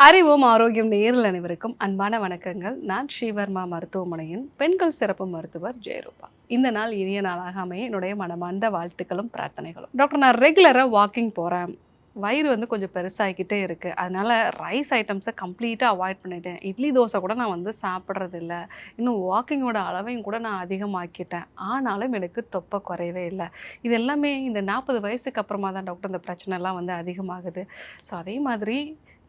அறிவோம் ஆரோக்கியம் நேரில் அனைவருக்கும் அன்பான வணக்கங்கள். நான் ஸ்ரீவர்மா மருத்துவமனையின் பெண்கள் சிறப்பு மருத்துவர் ஜெயரூபா. இந்த நாள் இனிய நாளாக அமைய என்னுடைய மனமார்ந்த வாழ்த்துக்களும் பிரார்த்தனைகளும். டாக்டர், நான் ரெகுலராக வாக்கிங் போகிறேன். வயிறு கொஞ்சம் பெருசாகிக்கிட்டே இருக்குது. அதனால் ரைஸ் ஐட்டம்ஸை கம்ப்ளீட்டாக அவாய்ட் பண்ணிட்டேன். இட்லி தோசை கூட நான் சாப்பிட்றதில்ல. இன்னும் வாக்கிங்கோட அளவையும் கூட நான் அதிகமாக்கிட்டேன். ஆனாலும் எனக்கு தொப்பை குறையவே இல்லை. இது எல்லாமே இந்த 40 வயசுக்கு அப்புறமா தான் டாக்டர் இந்த பிரச்சனைலாம் அதிகமாகுது. ஸோ அதே மாதிரி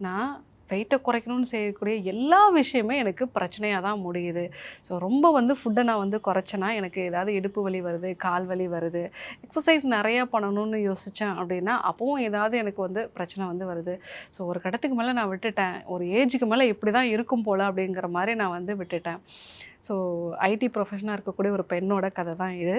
நான் வெயிட்டை குறைக்கணும்னு செய்யக்கூடிய எல்லா விஷயமே எனக்கு பிரச்சனையாக தான் முடியுது. ஸோ ரொம்ப ஃபுட்டை நான் குறைச்சேன்னா எனக்கு ஏதாவது இடுப்பு வலி வருது, கால் வலி வருது. எக்ஸசைஸ் நிறையா பண்ணணும்னு யோசித்தேன் அப்படின்னா அப்போவும் ஏதாவது எனக்கு பிரச்சனை வருது. ஸோ ஒரு கட்டத்துக்கு மேலே நான் விட்டுட்டேன். ஒரு ஏஜுக்கு மேலே இப்படி தான் இருக்கும் போல் அப்படிங்கிற மாதிரி நான் விட்டுட்டேன். ஸோ ஐடி ப்ரொஃபஷனாக இருக்கக்கூடிய ஒரு பெண்ணோட கதை தான் இது.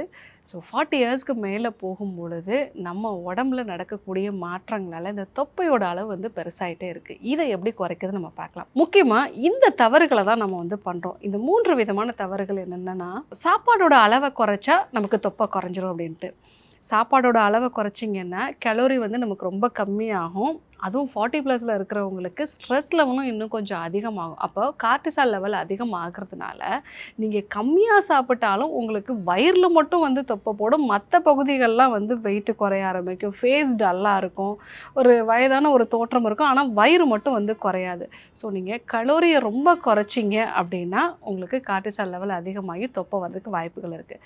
ஸோ 40 இயர்ஸ்க்கு மேலே போகும்பொழுது நம்ம உடம்புல நடக்கக்கூடிய மாற்றங்களால் இந்த தொப்பையோட அளவு பெருசாகிட்டே இருக்குது. இதை எப்படி குறைக்கிறது நம்ம பார்க்கலாம். முக்கியமாக இந்த தவறுகளை தான் நம்ம பண்ணுறோம். இந்த 3 விதமான தவறுகள் என்னென்னா, சாப்பாடோட அளவை குறைச்சா நமக்கு தொப்பை குறைஞ்சிரும் அப்படின்ட்டு. சாப்பாடோட அளவை குறைச்சிங்கன்னா கலோரி நமக்கு ரொம்ப கம்மியாகும். அதுவும் 40+ இருக்கிறவங்களுக்கு ஸ்ட்ரெஸ் லெவலும் இன்னும் கொஞ்சம் அதிகமாகும். அப்போ கார்டிசால் லெவல் அதிகமாகிறதுனால நீங்கள் கம்மியாக சாப்பிட்டாலும் உங்களுக்கு வயிறில் மட்டும் தொப்பை போடும். மற்ற பகுதிகளெலாம் வெயிட்டு குறைய ஆரம்பிக்கும். ஃபேஸ் டல்லாக இருக்கும். ஒரு வயதான ஒரு தோற்றம் இருக்கும். ஆனால் வயிறு மட்டும் குறையாது. ஸோ நீங்கள் கலோரியை ரொம்ப குறைச்சிங்க அப்படின்னா உங்களுக்கு கார்டிசால் லெவல் அதிகமாகி தொப்பை வர்றதுக்கு வாய்ப்புகள் இருக்குது.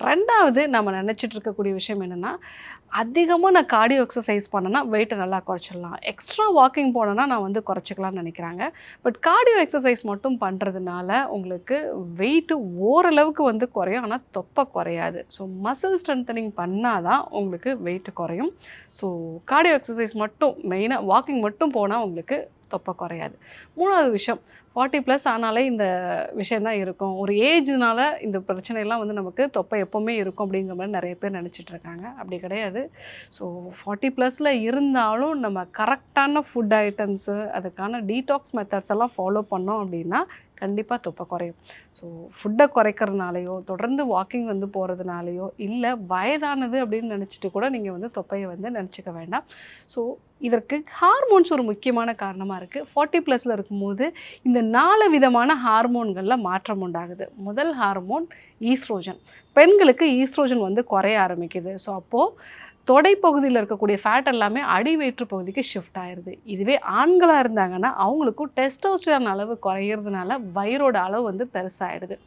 ரெண்டாவது நம்ம நினச்சிட்டு இருக்கக்கூடிய விஷயம் என்னென்னா, அதிகமாக நான் கார்டியோ எக்ஸசைஸ் பண்ணேன்னா வெயிட்டை நல்லா குறைச்சிடலாம், எக்ஸ்ட்ரா வாக்கிங் போனேன்னா நான் குறைச்சிக்கலாம்னு நினைக்கிறாங்க. பட் கார்டியோ எக்ஸசைஸ் மட்டும் பண்ணுறதுனால உங்களுக்கு வெயிட்டு ஓரளவுக்கு குறையும், ஆனால் தொப்பை குறையாது. ஸோ மசில் ஸ்ட்ரென்தனிங் பண்ணால் தான் உங்களுக்கு வெயிட்டு குறையும். ஸோ கார்டியோ எக்ஸசைஸ் மட்டும், மெயினாக வாக்கிங் மட்டும் போனால் உங்களுக்கு தொப்பை குறையாது. மூணாவது விஷயம், 40+ ஆனாலே இந்த விஷயந்தான் இருக்கும். ஒரு ஏஜ்னால இந்த பிரச்சனைலாம் நமக்கு தொப்பை எப்போவுமே இருக்கும் அப்படிங்கிற மாதிரி நிறைய பேர் நினச்சிட்ருக்காங்க. அப்படி கிடையாது. ஸோ 40+ இருந்தாலும் நம்ம கரெக்டான ஃபுட் ஐட்டம்ஸு, அதுக்கான டீடாக்ஸ் மெத்தட்ஸ் எல்லாம் ஃபாலோ பண்ணோம் அப்படின்னா கண்டிப்பாக தொப்பை குறையும். ஸோ ஃபுட்டை குறைக்கிறதுனாலையோ, தொடர்ந்து வாக்கிங் போகிறதுனாலையோ, இல்லை வயதானது அப்படின்னு நினச்சிட்டு கூட நீங்கள் தொப்பையை நினச்சிக்க வேண்டாம். ஸோ இதற்கு ஹார்மோன்ஸ் ஒரு முக்கியமான காரணமாக இருக்குது. 40+ இருக்கும்போது இந்த 4 விதமான ஹார்மோன்களில் மாற்றம் உண்டாகுது. முதல் ஹார்மோன் ஈஸ்ட்ரோஜன். பெண்களுக்கு ஈஸ்ட்ரோஜன் குறைய ஆரம்பிக்குது. ஸோ அப்போது தொடைப்பகுதியில் இருக்கக்கூடிய ஃபேட் எல்லாமே அடி வயிற்று பகுதிக்கு ஷிஃப்ட் ஆயிடுது. இதுவே ஆண்களாக இருந்தாங்கன்னா அவங்களுக்கும் டெஸ்டோஸ்டிரான் அளவு குறையிறதுனால வயிறோட அளவு பெருசாகிடுது.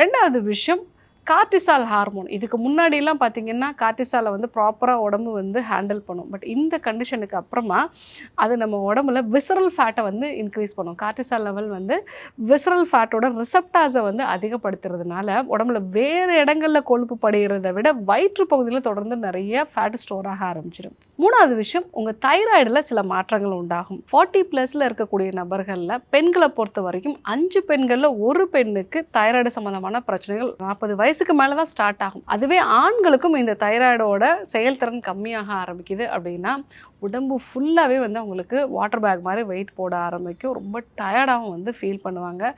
ரெண்டாவது விஷயம், கார்டிசால் ஹார்மோன். இதுக்கு முன்னாடியெல்லாம் பார்த்திங்கன்னா கார்டிசாலை ப்ராப்பராக உடம்பு ஹேண்டில் பண்ணும். பட் இந்த கண்டிஷனுக்கு அப்புறமா அது நம்ம உடம்புல விசரல் ஃபேட்டை இன்க்ரீஸ் பண்ணும். கார்டிசால் லெவல் விசரல் ஃபேட்டோட ரிசப்டாஸை அதிகப்படுத்துறதுனால உடம்புல வேறு இடங்களில் கொழுப்பு படுகிறத விட வயிற்று பகுதியில் தொடர்ந்து நிறைய ஃபேட் ஸ்டோர் ஆக ஆரம்பிச்சிடும். மூணாவது விஷயம், உங்கள் தைராய்டில் சில மாற்றங்கள் உண்டாகும். 40+ இருக்கக்கூடிய நபர்களில் பெண்களை பொறுத்த வரைக்கும் 5 பெண்களில் 1 பெண்ணுக்கு தைராய்டு சம்மந்தமான பிரச்சனைகள் 40 வயசுக்கு மேலே தான் ஸ்டார்ட் ஆகும். அதுவே ஆண்களுக்கும் இந்த தைராய்டோட செயல்திறன் கம்மியாக ஆரம்பிக்குது அப்படின்னா உடம்பு ஃபுல்லாகவே அவங்களுக்கு வாட்டர் பேக் மாதிரி வெயிட் போட ஆரம்பிக்கும். ரொம்ப டயர்டாகவும் ஃபீல் பண்ணுவாங்க.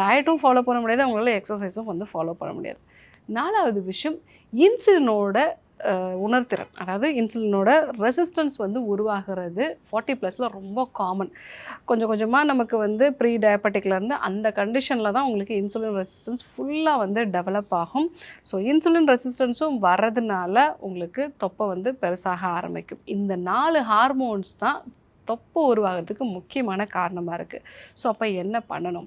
டயட்டும் ஃபாலோ பண்ண முடியாது, அவங்களால எக்ஸசைஸும் ஃபாலோ பண்ண முடியாது. 4வது விஷயம், இன்சுலினோட உணர்திறன், அதாவது இன்சுலினோட ரெசிஸ்டன்ஸ் உருவாகிறது 40+ல ரொம்ப காமன். கொஞ்சம் கொஞ்சமாக நமக்கு ப்ரீ டயபெட்டிக்லேருந்து அந்த கண்டிஷனில் தான் உங்களுக்கு இன்சுலின் ரெசிஸ்டன்ஸ் ஃபுல்லாக டெவலப் ஆகும். ஸோ இன்சுலின் ரெசிஸ்டன்ஸும் வர்றதுனால உங்களுக்கு தொப்பை பெருசாக ஆரம்பிக்கும். இந்த 4 ஹார்மோன்ஸ் தான் தொப்பை உருவாகிறதுக்கு முக்கியமான காரணமாக இருக்குது. ஸோ அப்போ என்ன பண்ணணும்?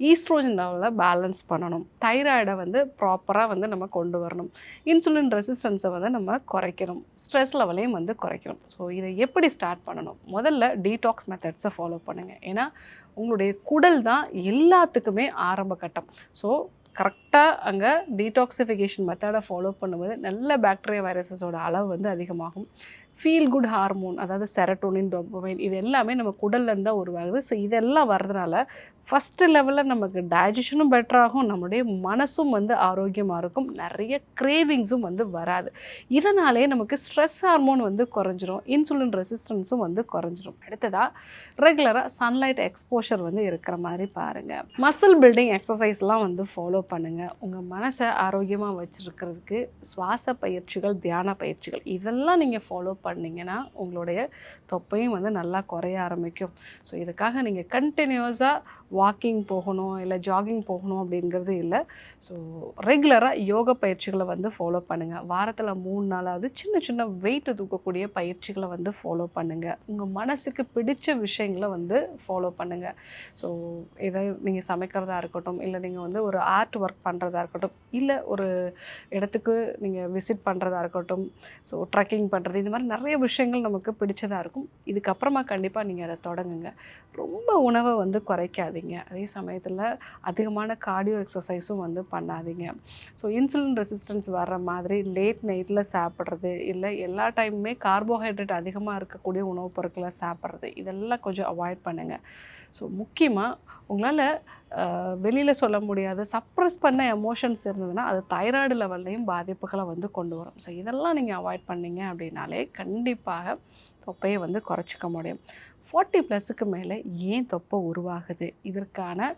ஈஸ்ட்ரோஜன் லெவலில் பேலன்ஸ் பண்ணணும். தைராய்டை ப்ராப்பராக நம்ம கொண்டு வரணும். இன்சுலின் ரெசிஸ்டன்ஸை நம்ம குறைக்கணும். ஸ்ட்ரெஸ் லெவலையும் குறைக்கணும். ஸோ இதை எப்படி ஸ்டார்ட் பண்ணணும்? முதல்ல டீடாக்ஸ் மெத்தட்ஸை ஃபாலோ பண்ணுங்கள். ஏன்னா உங்களுடைய குடல் தான் எல்லாத்துக்குமே ஆரம்ப கட்டம். ஸோ கரெக்டாக அங்கே டீடாக்சிஃபிகேஷன் மெத்தடை ஃபாலோ பண்ணும்போது நல்ல பாக்டீரியா வைரஸஸோட அளவு அதிகமாகும். ஃபீல் குட் ஹார்மோன், அதாவது செரட்டோனின், டோபமைன், இது எல்லாமே நம்ம குடல்லேருந்து தான் உருவாகுது. ஸோ இதெல்லாம் வர்றதுனால ஃபஸ்ட்டு லெவலில் நமக்கு டைஜஷனும் பெட்டராகும், நம்மளுடைய மனசும் வந்து ஆரோக்கியமாக இருக்கும், நிறைய கிரேவிங்ஸும் வந்து வராது. இதனாலே நமக்கு ஸ்ட்ரெஸ் ஹார்மோன் வந்து குறைஞ்சிரும், இன்சுலின் ரெசிஸ்டன்ஸும் வந்து குறைஞ்சிரும். அடுத்ததாக ரெகுலராக சன்லைட் எக்ஸ்போஷர் வந்து இருக்கிற மாதிரி பாருங்கள். மசில் பில்டிங் எக்ஸசைஸ்லாம் வந்து ஃபாலோ பண்ணுங்கள். உங்கள் மனசை ஆரோக்கியமாக வச்சுருக்கிறதுக்கு சுவாச பயிற்சிகள், தியான பயிற்சிகள் இதெல்லாம் நீங்கள் ஃபாலோ பண்ணிங்கன்னா உங்களுடைய தொப்பையும் வந்து நல்லா குறைய ஆரம்பிக்கும். ஸோ இதுக்காக நீங்கள் கண்டினியூஸாக வாக்கிங் போகணும், இல்லை ஜாகிங் போகணும் அப்படிங்கிறது இல்லை. ஸோ ரெகுலராக யோக பயிற்சிகளை வந்து ஃபாலோ பண்ணுங்கள். வாரத்தில் 3 நாளாவது சின்ன சின்ன வெயிட்டு தூக்கக்கூடிய பயிற்சிகளை வந்து ஃபாலோ பண்ணுங்கள். உங்கள் மனசுக்கு பிடிச்ச விஷயங்களை வந்து ஃபாலோ பண்ணுங்கள். ஸோ இதை நீங்கள் சமைக்கிறதா இருக்கட்டும், இல்லை நீங்கள் வந்து ஒரு ஆர்ட் ஒர்க் பண்ணுறதா இருக்கட்டும், இல்லை ஒரு இடத்துக்கு நீங்கள் விசிட் பண்ணுறதா இருக்கட்டும், ஸோ ட்ரெக்கிங் பண்ணுறது, இந்த மாதிரி நிறைய விஷயங்கள் நமக்கு பிடிச்சதாக இருக்கும். இதுக்கப்புறமா கண்டிப்பாக நீங்கள் அதை தொடங்குங்க. ரொம்ப உணவை வந்து குறைக்காதீங்க, அதே சமயத்தில் அதிகமான கார்டியோ எக்ஸசைஸும் வந்து பண்ணாதீங்க. ஸோ இன்சுலின் ரெசிஸ்டன்ஸ் வர்ற மாதிரி லேட் நைட்டில் சாப்பிட்றது, இல்லை எல்லா டைமுமே கார்போஹைட்ரேட் அதிகமாக இருக்கக்கூடிய உணவுப் பொருட்களை சாப்பிட்றது, இதெல்லாம் கொஞ்சம் அவாய்ட் பண்ணுங்கள். ஸோ முக்கியமாக உங்களால் வெளியில் சொல்ல முடியாத சப்ரஸ் பண்ண எமோஷன்ஸ் இருந்ததுன்னா அது தைராய்டு லெவல்லையும் பாதிப்புகளை வந்து கொண்டு வரும். ஸோ இதெல்லாம் நீங்கள் அவாய்ட் பண்ணிங்க அப்படின்னாலே கண்டிப்பாக தொப்பையை வந்து குறைச்சிக்க முடியும். 40+ மேலே ஏன் தொப்பை உருவாகுது, இதற்கான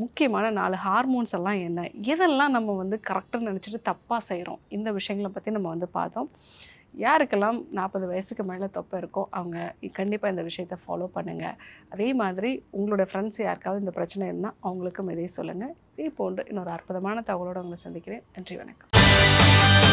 முக்கியமான 4 ஹார்மோன்ஸ் எல்லாம் என்ன, எதெல்லாம் நம்ம வந்து கரெக்டாக நினச்சிட்டு தப்பாக செய்கிறோம், இந்த விஷயங்களை பற்றி நம்ம வந்து பார்த்தோம். யாருக்கெல்லாம் 40 வயசுக்கு மேலே தொப்பை இருக்கோ அவங்க கண்டிப்பாக இந்த விஷயத்தை ஃபாலோ பண்ணுங்கள். அதே மாதிரி உங்களோட ஃப்ரெண்ட்ஸ் யாருக்காவது இந்த பிரச்சனை இருந்தால் அவங்களுக்கும் இதை சொல்லுங்கள். இதே போன்று இன்னொரு அற்புதமான தகவலோடு உங்களை சந்திக்கிறேன். நன்றி, வணக்கம்.